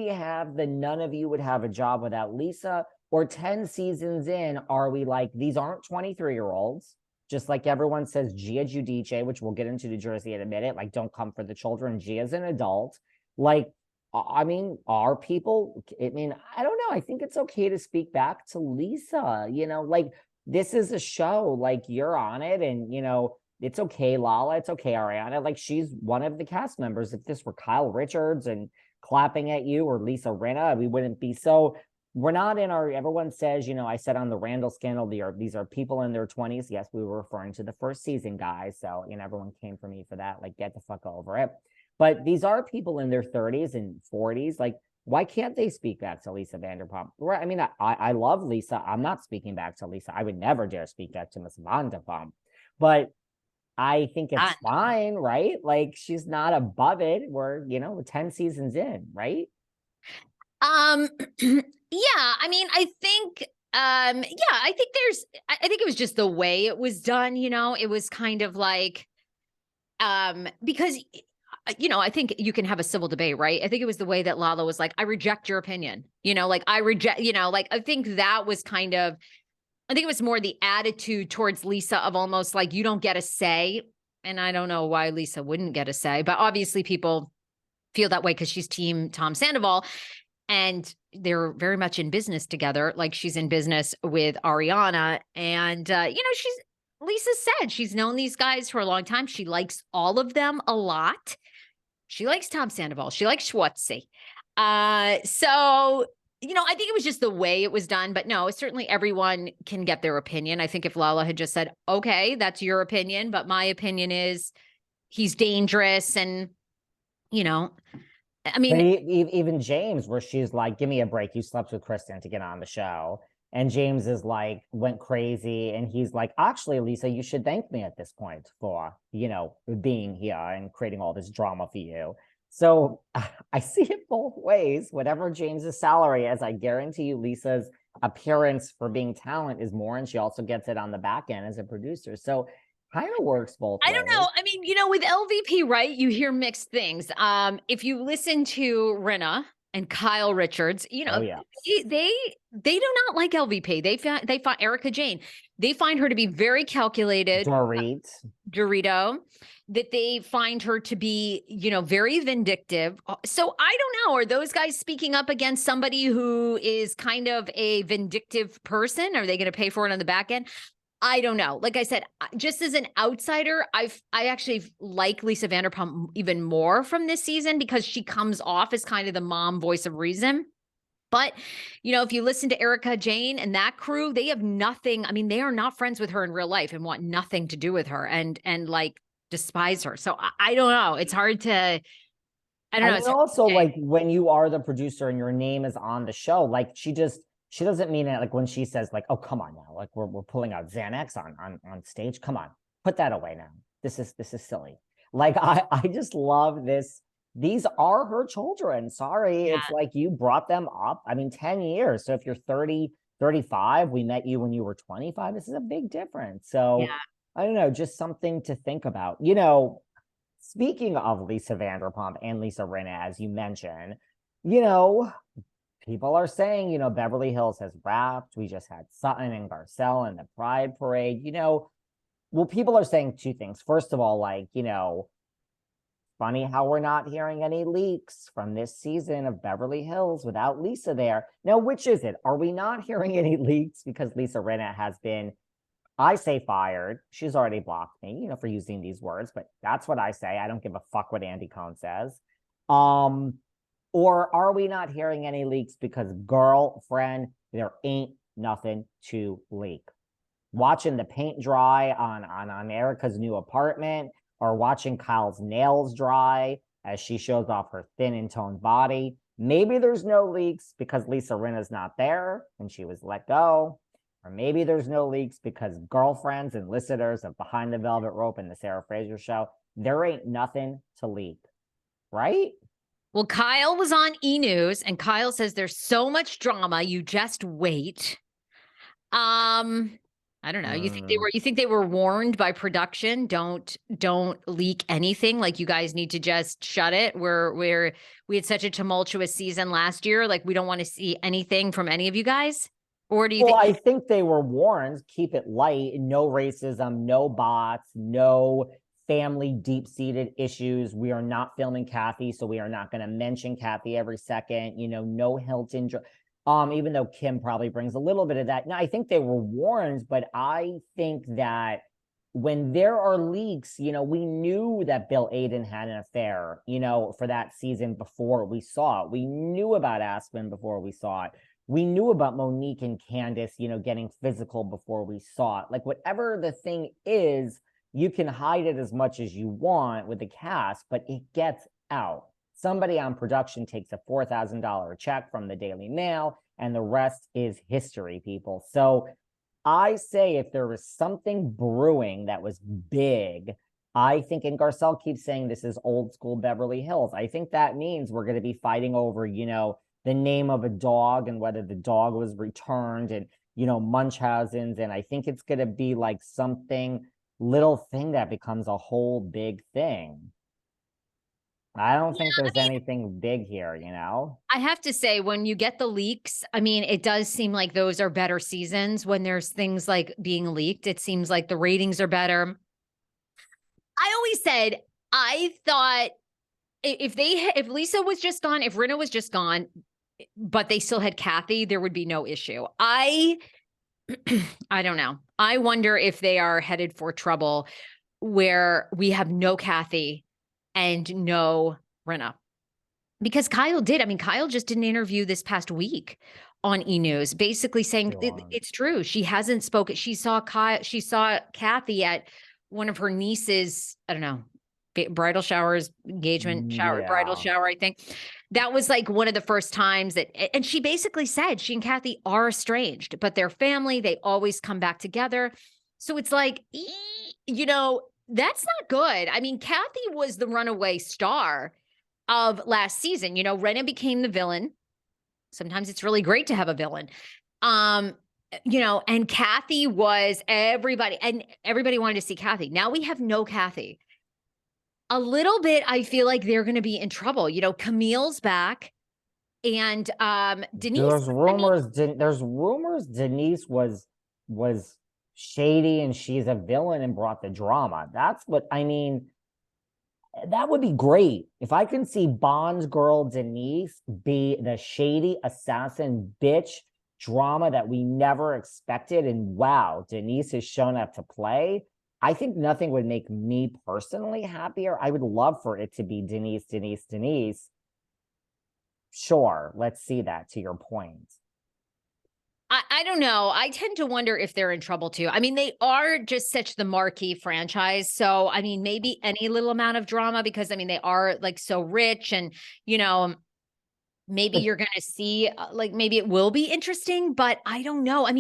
have the none of you would have a job without Lisa? Or 10 seasons in, are we like, these aren't 23-year-olds, just like everyone says Gia Giudice, which we'll get into New Jersey in a minute, like, don't come for the children. Gia's an adult. Like, I mean, are people, I mean, I don't know. I think it's okay to speak back to Lisa, like, this is a show, like, you're on it, and, it's okay, Lala, it's okay, Ariana. Like, she's one of the cast members. If this were Kyle Richards and clapping at you, or Lisa Rinna, we wouldn't be so. We're not in our, everyone says, I said on the Randall scandal, these are people in their 20s. Yes, we were referring to the first season, guys. So, everyone came for me for that. Like, get the fuck over it. But these are people in their 30s and 40s. Like, why can't they speak back to Lisa Vanderpump? Right. I mean, I love Lisa. I'm not speaking back to Lisa. I would never dare speak back to Miss Vanderpump. But I think it's fine, right? Like, she's not above it. We're 10 seasons in, right? Yeah, I mean, I think I think it was just the way it was done, it was kind of like because I think you can have a civil debate, right? I think it was the way that Lala was like, I reject your opinion, like I reject, like I think that was kind of, I think it was more the attitude towards Lisa of almost like, you don't get a say. And I don't know why Lisa wouldn't get a say, but obviously people feel that way because she's team Tom Sandoval. And they're very much in business together. Like, she's in business with Ariana. And, Lisa said she's known these guys for a long time. She likes all of them a lot. She likes Tom Sandoval. She likes Schwartzy. So, I think it was just the way it was done. But no, certainly everyone can get their opinion. I think if Lala had just said, okay, that's your opinion, but my opinion is he's dangerous. And, I mean, even James, where she's like, give me a break. You slept with Kristen to get on the show. And James is like, went crazy. And he's like, actually, Lisa, you should thank me at this point for, being here and creating all this drama for you. So I see it both ways. Whatever James's salary is, I guarantee you Lisa's appearance for being talent is more. And she also gets it on the back end as a producer. So kind of works both ways. I don't know. I mean, with LVP, right? You hear mixed things. If you listen to Rinna and Kyle Richards, they do not like LVP. They find Erica Jane. They find her to be very calculated. Dorito, that they find her to be, very vindictive. So I don't know. Are those guys speaking up against somebody who is kind of a vindictive person? Are they going to pay for it on the back end? I don't know. Like I said, just as an outsider, I actually like Lisa Vanderpump even more from this season because she comes off as kind of the mom voice of reason. But, if you listen to Erica Jane and that crew, they have nothing. I mean, they are not friends with her in real life and want nothing to do with her and like despise her. So I don't know. It's hard to, I don't know. And also, like, when you are the producer and your name is on the show, like, she doesn't mean it like when she says like, oh, come on now, like we're pulling out Xanax on stage. Come on, put that away now. This is silly. Like, I just love this. These are her children. Sorry. Yeah. It's like you brought them up. I mean, 10 years. So if you're 30, 35, we met you when you were 25. This is a big difference. So yeah. I don't know, just something to think about. Speaking of Lisa Vanderpump and Lisa Rinna, as you mentioned, people are saying, Beverly Hills has wrapped. We just had Sutton and Garcelle in the Pride Parade. Well, people are saying two things. First of all, like, funny how we're not hearing any leaks from this season of Beverly Hills without Lisa there. Now, which is it? Are we not hearing any leaks because Lisa Rinna has been, I say, fired? She's already blocked me, for using these words, but that's what I say. I don't give a fuck what Andy Cohen says. Or are we not hearing any leaks because, girlfriend, there ain't nothing to leak? Watching the paint dry on Erica's new apartment, or watching Kyle's nails dry as she shows off her thin and toned body. Maybe there's no leaks because Lisa Rinna's not there and she was let go. Or maybe there's no leaks because girlfriends and listeners of Behind the Velvet Rope and the Sarah Fraser Show, there ain't nothing to leak, right? Well, Kyle was on E! News, and Kyle says there's so much drama, you just wait. I don't know. Mm. You think they were warned by production? Don't leak anything. Like you guys need to just shut it. We had such a tumultuous season last year. Like we don't want to see anything from any of you guys. Or do you Well, think I think they were warned, keep it light, no racism, no bots, no family deep-seated issues. We are not filming Kathy, so we are not going to mention Kathy every second, no Hilton. Even though Kim probably brings a little bit of that. No, I think they were warned, but I think that when there are leaks, we knew that Bill Aiden had an affair, for that season before we saw it. We knew about Aspen before we saw it. We knew about Monique and Candace, getting physical before we saw it. Like whatever the thing is, you can hide it as much as you want with the cast, but it gets out. Somebody on production takes a $4,000 check from the Daily Mail, and the rest is history, people. So I say if there was something brewing that was big, I think, and Garcelle keeps saying this is old school Beverly Hills. I think that means we're going to be fighting over, the name of a dog and whether the dog was returned and, Munchausen's. And I think it's going to be like something little thing that becomes a whole big thing. I don't think I there's mean, anything big here, I have to say, when you get the leaks, I mean, it does seem like those are better seasons when there's things like being leaked. It seems like the ratings are better. I always said, I thought if Lisa was just gone, if Rinna was just gone, but they still had Kathy, there would be no issue. I don't know. I wonder if they are headed for trouble where we have no Kathy and no Rinna. Because Kyle did. I mean, Kyle just did an interview this past week on E! News, basically saying it's true. She hasn't spoken. She saw Kathy at one of her niece's, I don't know, bridal showers, engagement shower, bridal shower, I think. That was like one of the first times and she basically said she and Kathy are estranged, but they're family. They always come back together. So it's like, that's not good. I mean, Kathy was the runaway star of last season. Rinna became the villain. Sometimes it's really great to have a villain. And Kathy was everybody, and everybody wanted to see Kathy. Now we have no Kathy. A little bit, I feel like they're going to be in trouble. Camille's back, and Denise. There's rumors Denise was shady and she's a villain and brought the drama. That's what I mean. That would be great if I can see Bond girl Denise be the shady assassin bitch drama that we never expected. And wow, Denise has shown up to play. I think nothing would make me personally happier. I would love for it to be Denise. Sure, let's see that, to your point. I don't know. I tend to wonder if they're in trouble too. I mean, they are just such the marquee franchise. So, I mean, maybe any little amount of drama, because I mean, they are like so rich and, maybe you're going to see like, maybe it will be interesting, but I don't know. I mean,